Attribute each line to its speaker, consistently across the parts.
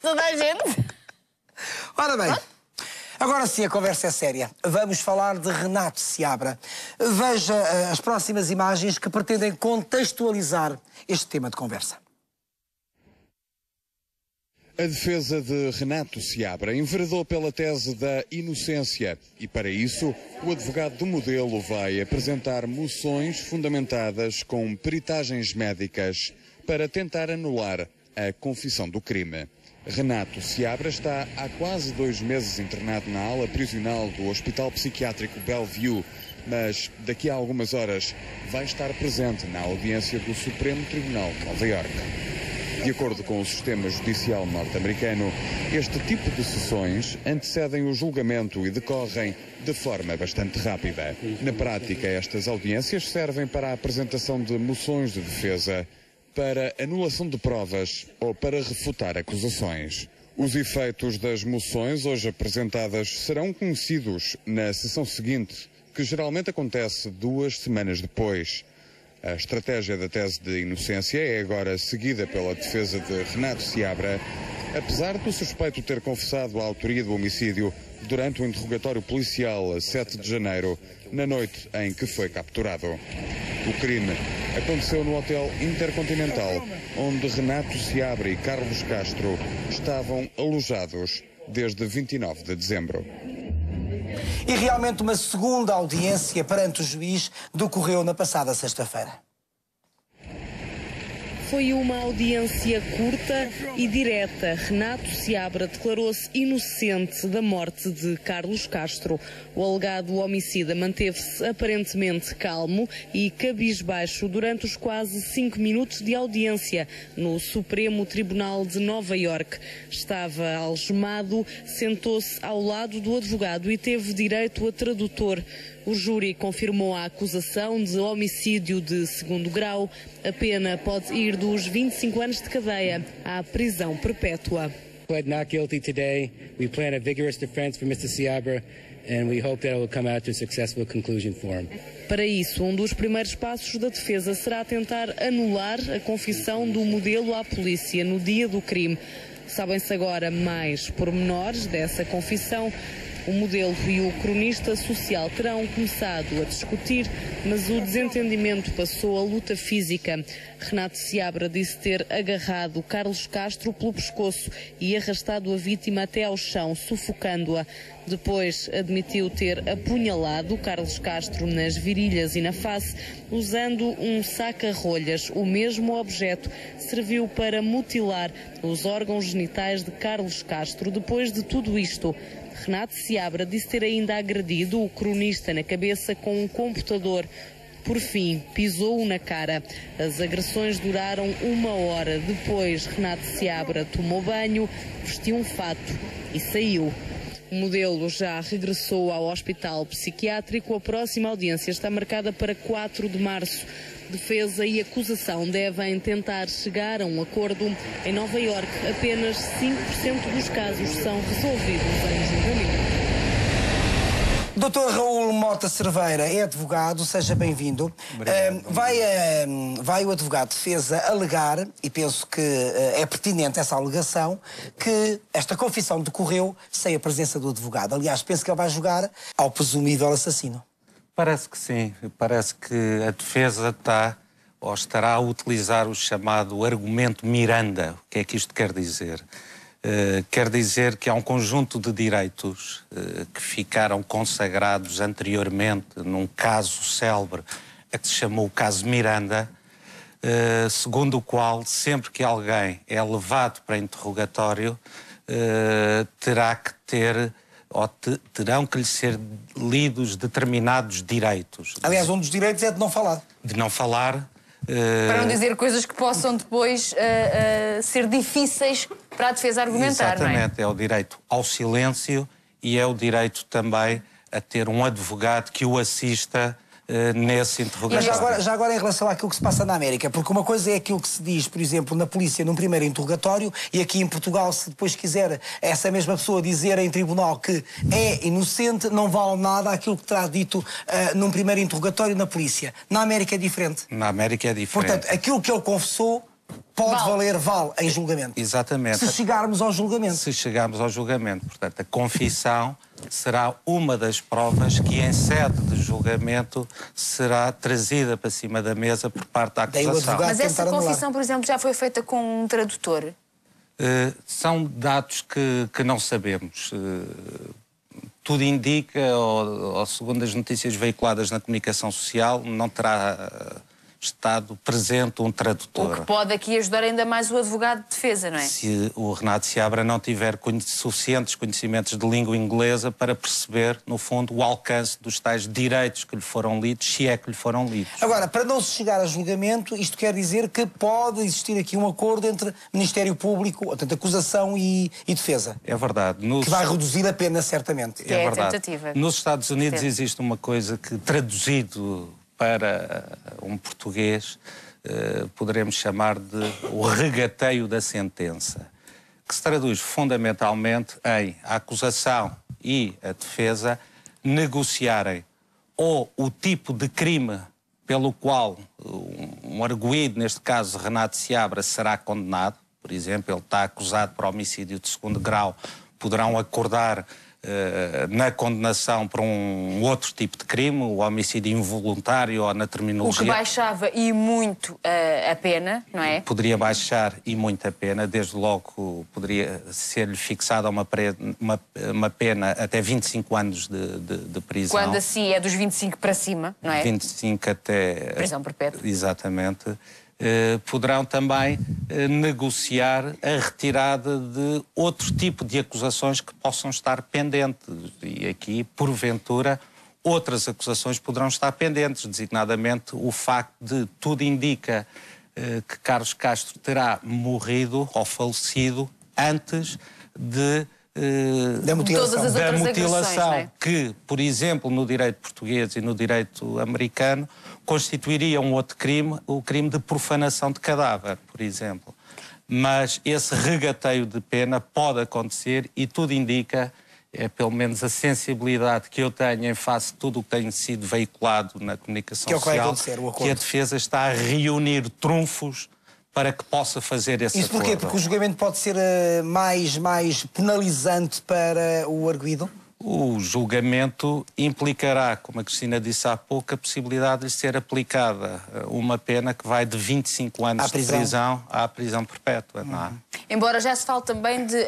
Speaker 1: toda a gente.
Speaker 2: Ora bem, agora sim a conversa é séria. Vamos falar de Renato Seabra. Veja as próximas imagens que pretendem contextualizar este tema de conversa.
Speaker 3: A defesa de Renato Seabra enveredou pela tese da inocência e, para isso, o advogado do modelo vai apresentar moções fundamentadas com peritagens médicas para tentar anular a confissão do crime. Renato Seabra está há quase 2 meses internado na ala prisional do Hospital Psiquiátrico Bellevue, mas daqui a algumas horas vai estar presente na audiência do Supremo Tribunal de Nova Iorque. De acordo com o sistema judicial norte-americano, este tipo de sessões antecedem o julgamento e decorrem de forma bastante rápida. Na prática, estas audiências servem para a apresentação de moções de defesa, para anulação de provas ou para refutar acusações. Os efeitos das moções hoje apresentadas serão conhecidos na sessão seguinte, que geralmente acontece 2 semanas depois. A estratégia da tese de inocência é agora seguida pela defesa de Renato Seabra, apesar do suspeito ter confessado a autoria do homicídio durante o interrogatório policial a 7 de janeiro, na noite em que foi capturado. O crime aconteceu no Hotel Intercontinental, onde Renato Seabra e Carlos Castro estavam alojados desde 29 de dezembro.
Speaker 2: E realmente uma segunda audiência perante o juiz decorreu na passada sexta-feira.
Speaker 4: Foi uma audiência curta e direta. Renato Seabra declarou-se inocente da morte de Carlos Castro. O alegado homicida manteve-se aparentemente calmo e cabisbaixo durante os quase 5 minutos de audiência no Supremo Tribunal de Nova Iorque. Estava algemado, sentou-se ao lado do advogado e teve direito a tradutor. O júri confirmou a acusação de homicídio de 2º grau. A pena pode ir dos 25 anos de cadeia à prisão perpétua.
Speaker 5: Pled not guilty today. We plan a vigorous defense for Mr. Seabra and we hope that it will come out to a successful conclusion for him.
Speaker 4: Para isso, um dos primeiros passos da defesa será tentar anular a confissão do modelo à polícia no dia do crime. Sabem-se agora mais pormenores dessa confissão. O modelo e o cronista social terão começado a discutir, mas o desentendimento passou à luta física. Renato Seabra disse ter agarrado Carlos Castro pelo pescoço e arrastado a vítima até ao chão, sufocando-a. Depois admitiu ter apunhalado Carlos Castro nas virilhas e na face, usando um saca-rolhas. O mesmo objeto serviu para mutilar os órgãos genitais de Carlos Castro. Depois de tudo isto, Renato Seabra disse ter ainda agredido o cronista na cabeça com um computador. Por fim, pisou-o na cara. As agressões duraram 1 hora. Depois, Renato Seabra tomou banho, vestiu um fato e saiu. O modelo já regressou ao hospital psiquiátrico. A próxima audiência está marcada para 4 de março. Defesa e acusação devem tentar chegar a um acordo. Em Nova Iorque, apenas 5% dos casos são resolvidos em julgamento.
Speaker 2: Dr. Raul Mota Cerveira é advogado, seja bem-vindo. Vai o advogado de defesa alegar, e penso que é pertinente essa alegação, que esta confissão decorreu sem a presença do advogado. Aliás, penso que ele vai julgar ao presumível assassino.
Speaker 6: Parece que sim. Parece que a defesa estará a utilizar o chamado argumento Miranda. O que é que isto quer dizer? Quer dizer que há um conjunto de direitos que ficaram consagrados anteriormente num caso célebre, a que se chamou o caso Miranda, segundo o qual, sempre que alguém é levado para interrogatório, terá que ter... ou terão que lhe ser lidos determinados direitos.
Speaker 2: Aliás, um dos direitos é de não falar.
Speaker 6: De não falar.
Speaker 1: Para não dizer coisas que possam depois ser difíceis para a defesa argumentar,
Speaker 6: exatamente,
Speaker 1: não é?
Speaker 6: É o direito ao silêncio e é o direito também a ter um advogado que o assista nesse interrogatório.
Speaker 2: Mas já agora em relação àquilo que se passa na América, porque uma coisa é aquilo que se diz, por exemplo, na polícia num primeiro interrogatório, e aqui em Portugal, se depois quiser essa mesma pessoa dizer em tribunal que é inocente, não vale nada aquilo que terá dito num primeiro interrogatório na polícia. Na América é diferente.
Speaker 6: Na América é diferente.
Speaker 2: Portanto, aquilo que ele confessou pode valer, vale em julgamento.
Speaker 6: Exatamente.
Speaker 2: Se chegarmos ao julgamento.
Speaker 6: Se chegarmos ao julgamento. Portanto, a confissão será uma das provas que, em sede de julgamento, será trazida para cima da mesa por parte da acusação.
Speaker 1: Mas essa confissão, por exemplo, já foi feita com um tradutor?
Speaker 6: São dados que não sabemos. Tudo indica, ou segundo as notícias veiculadas na comunicação social, não terá estado presente um tradutor.
Speaker 1: O que pode aqui ajudar ainda mais o advogado de defesa, não é?
Speaker 6: Se o Renato Seabra não tiver suficientes conhecimentos de língua inglesa para perceber, no fundo, o alcance dos tais direitos que lhe foram lidos, se é que lhe foram lidos.
Speaker 2: Agora, para não se chegar a julgamento, isto quer dizer que pode existir aqui um acordo entre Ministério Público, portanto, acusação e defesa.
Speaker 6: É verdade.
Speaker 2: Que vai reduzir a pena, certamente.
Speaker 1: Que é a
Speaker 6: verdade.
Speaker 1: tentativa.
Speaker 6: Nos Estados Unidos existe uma coisa que, traduzido para um português, poderemos chamar de o regateio da sentença, que se traduz fundamentalmente em a acusação e a defesa negociarem ou o tipo de crime pelo qual um arguido, neste caso Renato Seabra, será condenado. Por exemplo, ele está acusado por homicídio de segundo grau, poderão acordar na condenação por um outro tipo de crime, o homicídio involuntário ou na terminologia.
Speaker 1: O que baixava e muito a pena, não é?
Speaker 6: Poderia baixar e muito a pena, desde logo poderia ser-lhe fixada uma pena até 25 anos de prisão.
Speaker 1: Quando assim é dos 25 para cima, não é?
Speaker 6: 25 até...
Speaker 1: prisão perpétua.
Speaker 6: Exatamente. Poderão também negociar a retirada de outro tipo de acusações que possam estar pendentes. E aqui, porventura, outras acusações poderão estar pendentes, designadamente o facto de tudo indica que Carlos Castro terá morrido ou falecido antes da mutilação,
Speaker 1: é?
Speaker 6: Que, por exemplo, no direito português e no direito americano, constituiria um outro crime, o crime de profanação de cadáver, por exemplo. Mas esse regateio de pena pode acontecer e tudo indica, é pelo menos a sensibilidade que eu tenho em face de tudo o que tem sido veiculado na comunicação social, que a defesa está a reunir trunfos para que possa fazer esse acordo.
Speaker 2: Isso porquê? Porque o julgamento pode ser mais penalizante para o arguido?
Speaker 6: O julgamento implicará, como a Cristina disse há pouco, a possibilidade de lhe ser aplicada uma pena que vai de 25 anos de prisão à prisão perpétua. Não é?
Speaker 1: Embora já se fale também de,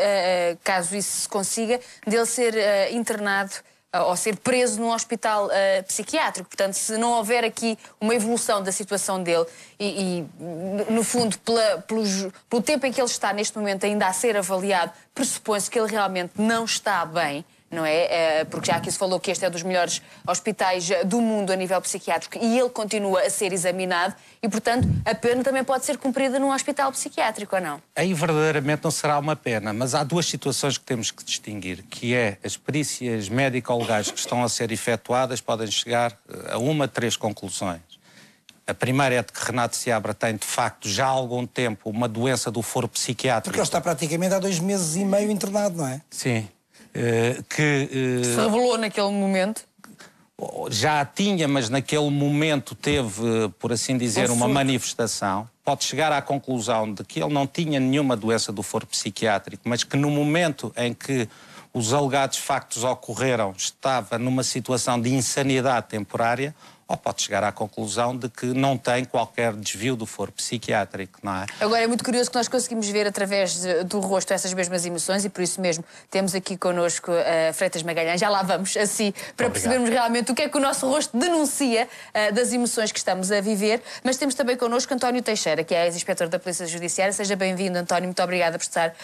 Speaker 1: caso isso se consiga, dele ser internado ou ser preso num hospital psiquiátrico. Portanto, se não houver aqui uma evolução da situação dele e no fundo, pelo tempo em que ele está neste momento ainda a ser avaliado, pressupõe-se que ele realmente não está bem, não é? Porque já aqui se falou que este é dos melhores hospitais do mundo a nível psiquiátrico e ele continua a ser examinado e, portanto, a pena também pode ser cumprida num hospital psiquiátrico, ou não?
Speaker 6: Aí verdadeiramente não será uma pena, mas há duas situações que temos que distinguir, que é as perícias médico-legais que estão a ser efetuadas podem chegar a uma de três conclusões. A primeira é de que Renato Seabra tem, de facto, já há algum tempo uma doença do foro psiquiátrico.
Speaker 2: Porque ele está praticamente há 2 meses e meio internado, não é?
Speaker 6: Sim.
Speaker 1: Se revelou naquele momento?
Speaker 6: Já a tinha, mas naquele momento teve, por assim dizer, uma manifestação. Pode chegar à conclusão de que ele não tinha nenhuma doença do foro psiquiátrico, mas que no momento em que os alegados factos ocorreram estava numa situação de insanidade temporária, ou pode chegar à conclusão de que não tem qualquer desvio do foro psiquiátrico, não é?
Speaker 1: Agora, é muito curioso que nós conseguimos ver através do rosto essas mesmas emoções e por isso mesmo temos aqui connosco Freitas Magalhães, já lá vamos assim, para percebermos realmente o que é que o nosso rosto denuncia das emoções que estamos a viver, mas temos também connosco António Teixeira, que é ex-inspetor da Polícia Judiciária. Seja bem-vindo, António, muito obrigada por estar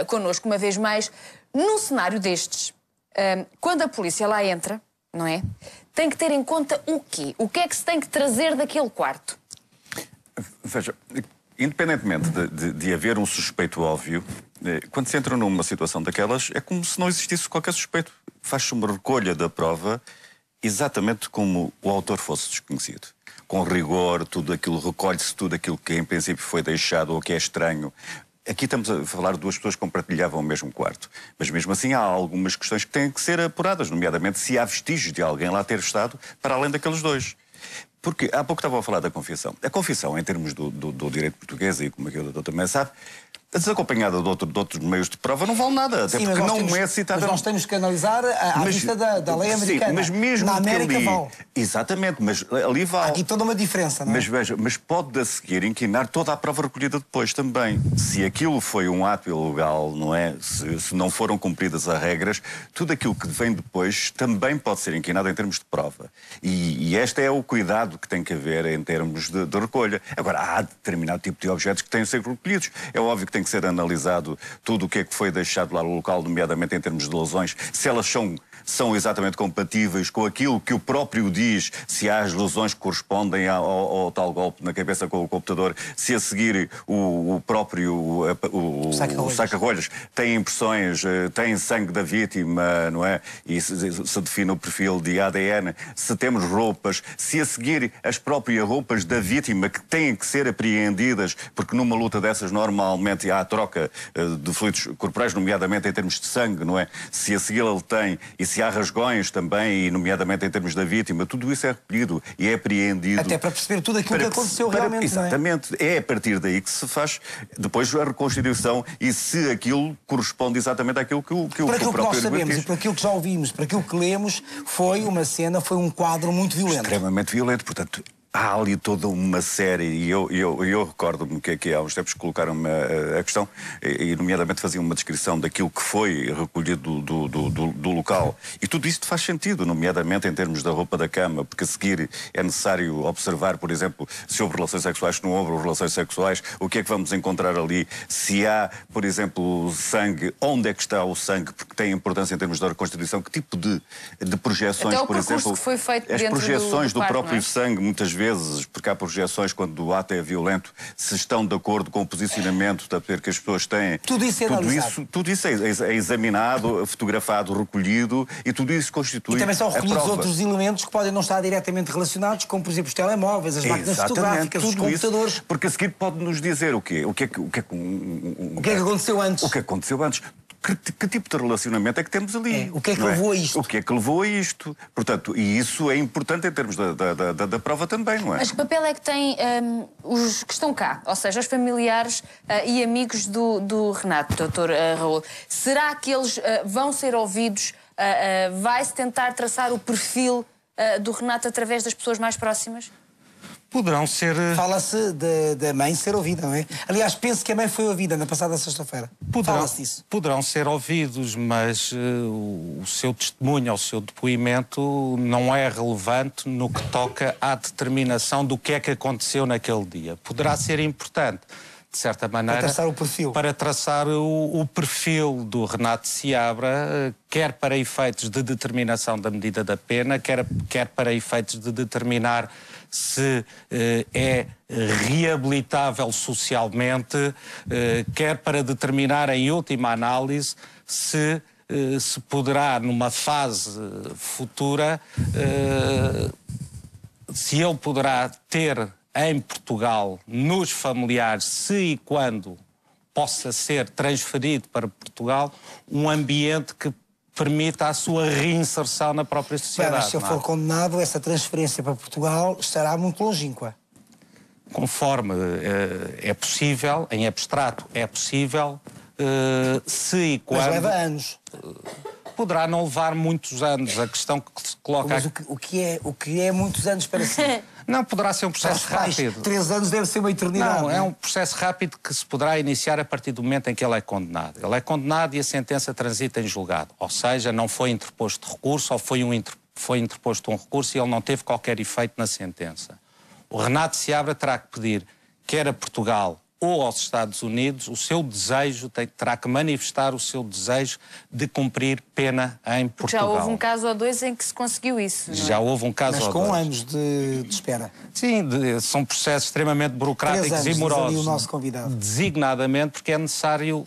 Speaker 1: connosco uma vez mais. Num cenário destes, quando a polícia lá entra, não é? Tem que ter em conta o quê? O que é que se tem que trazer daquele quarto?
Speaker 7: Veja, independentemente de haver um suspeito óbvio, quando se entra numa situação daquelas, é como se não existisse qualquer suspeito. Faz-se uma recolha da prova exatamente como o autor fosse desconhecido. Com rigor, recolhe-se tudo aquilo que em princípio foi deixado ou que é estranho. Aqui estamos a falar de 2 pessoas que compartilhavam o mesmo quarto. Mas mesmo assim há algumas questões que têm que ser apuradas, nomeadamente se há vestígios de alguém lá ter estado para além daqueles 2. Porque há pouco estava a falar da confissão. A confissão, em termos do direito português, e como aqui o doutor também sabe, desacompanhada de outros meios de prova, não vale nada. Até porque não é citada.
Speaker 2: Mas nós temos que analisar à vista da lei americana.
Speaker 7: Sim, mas mesmo
Speaker 2: na América vale.
Speaker 7: Exatamente, mas ali vale.
Speaker 2: Há aqui toda uma diferença, não é?
Speaker 7: Mas veja, mas pode a seguir inquinar toda a prova recolhida depois também. Se aquilo foi um ato ilegal, não é? Se não foram cumpridas as regras, tudo aquilo que vem depois também pode ser inquinado em termos de prova. E este é o cuidado que tem que haver em termos de recolha. Agora, há determinado tipo de objetos que têm de ser recolhidos. É óbvio que tem que ser analisado tudo o que é que foi deixado lá no local, nomeadamente em termos de lesões, se elas são exatamente compatíveis com aquilo que o próprio diz, se há as lesões que correspondem ao tal golpe na cabeça com o computador, se a seguir o próprio saca-rolhas tem impressões, tem sangue da vítima, não é? E se define o perfil de ADN, se temos roupas, se a seguir as próprias roupas da vítima que têm que ser apreendidas, porque numa luta dessas normalmente há troca de fluidos corporais, nomeadamente em termos de sangue, não é? Se a seguir ele tem, e se há rasgões também, e nomeadamente em termos da vítima, tudo isso é recolhido e é apreendido.
Speaker 2: Até para perceber tudo aquilo que aconteceu realmente,
Speaker 7: exatamente.
Speaker 2: Não é?
Speaker 7: É a partir daí que se faz depois a reconstituição e se aquilo corresponde exatamente àquilo que o próprio
Speaker 2: que nós sabemos
Speaker 7: diz.
Speaker 2: e por aquilo que já ouvimos, por aquilo que lemos, foi um quadro muito violento.
Speaker 7: Extremamente violento, portanto. Há ali toda uma série, e eu recordo-me que há uns tempos colocaram-me a questão, e nomeadamente faziam uma descrição daquilo que foi recolhido do local. E tudo isto faz sentido, nomeadamente em termos da roupa da cama, porque a seguir é necessário observar, por exemplo, se houve relações sexuais, se não houve relações sexuais, o que é que vamos encontrar ali, se há, por exemplo, sangue, onde é que está o sangue, porque tem importância em termos da reconstituição, que tipo de projeções,
Speaker 1: até o
Speaker 7: por exemplo,
Speaker 1: que foi feito
Speaker 7: as projeções do
Speaker 1: quarto,
Speaker 7: próprio sangue, muitas vezes, porque há projeções quando o ato é violento, se estão de acordo com o posicionamento que as pessoas têm.
Speaker 2: Tudo isso é analisado.
Speaker 7: Tudo isso é examinado, fotografado, recolhido e tudo isso constitui.
Speaker 2: E também são recolhidos
Speaker 7: prova.
Speaker 2: outros elementos que podem não estar diretamente relacionados, como por exemplo os telemóveis, as máquinas fotográficas, os computadores.
Speaker 7: Isso, porque a seguir pode-nos dizer o quê? O que é que
Speaker 2: aconteceu antes?
Speaker 7: O que aconteceu antes? Que tipo de relacionamento é que temos ali?
Speaker 2: O que é que levou a isto?
Speaker 7: O que é que levou a isto? Portanto, e isso é importante em termos da prova também, não é?
Speaker 1: Mas que papel é que têm os que estão cá, ou seja, os familiares e amigos do Renato, Dr. Raul? Será que eles vão ser ouvidos? Vai-se tentar traçar o perfil do Renato através das pessoas mais próximas?
Speaker 6: Poderão ser...
Speaker 2: Fala-se da mãe ser ouvida, não é? Aliás, penso que a mãe foi ouvida na passada sexta-feira. Fala-se disso.
Speaker 6: Poderão ser ouvidos, mas o seu testemunho, o seu depoimento não é relevante no que toca à determinação do que é que aconteceu naquele dia. Poderá ser importante, de certa maneira...
Speaker 2: Para traçar o perfil.
Speaker 6: Para traçar o perfil do Renato Seabra, quer para efeitos de determinação da medida da pena, quer para efeitos de determinar se é reabilitável socialmente, quer para determinar, em última análise, se poderá, numa fase futura, se ele poderá ter em Portugal, nos familiares, se e quando possa ser transferido para Portugal, um ambiente que permita a sua reinserção na própria sociedade.
Speaker 2: Mas se ele for condenado, essa transferência para Portugal estará muito longínqua.
Speaker 6: Conforme é possível, em abstrato é possível, se e quando...
Speaker 2: Mas leva anos.
Speaker 6: Poderá não levar muitos anos. A questão que se coloca...
Speaker 2: Mas o que é muitos anos para si?
Speaker 6: Não, poderá ser um processo rápido.
Speaker 2: 3 anos deve ser uma eternidade.
Speaker 6: Não, é um processo rápido que se poderá iniciar a partir do momento em que ele é condenado. Ele é condenado e a sentença transita em julgado. Ou seja, não foi interposto recurso ou foi interposto um recurso e ele não teve qualquer efeito na sentença. O Renato Seabra terá que pedir, quer a Portugal ou aos Estados Unidos, o seu desejo, terá que manifestar o seu desejo de cumprir pena em Portugal.
Speaker 1: Já houve um caso ou dois em que se conseguiu isso, não é?
Speaker 6: Já houve um caso ou dois.
Speaker 2: Mas com anos de espera.
Speaker 6: Sim, são processos extremamente burocráticos e morosos.
Speaker 2: O nosso convidado.
Speaker 6: Designadamente porque é necessário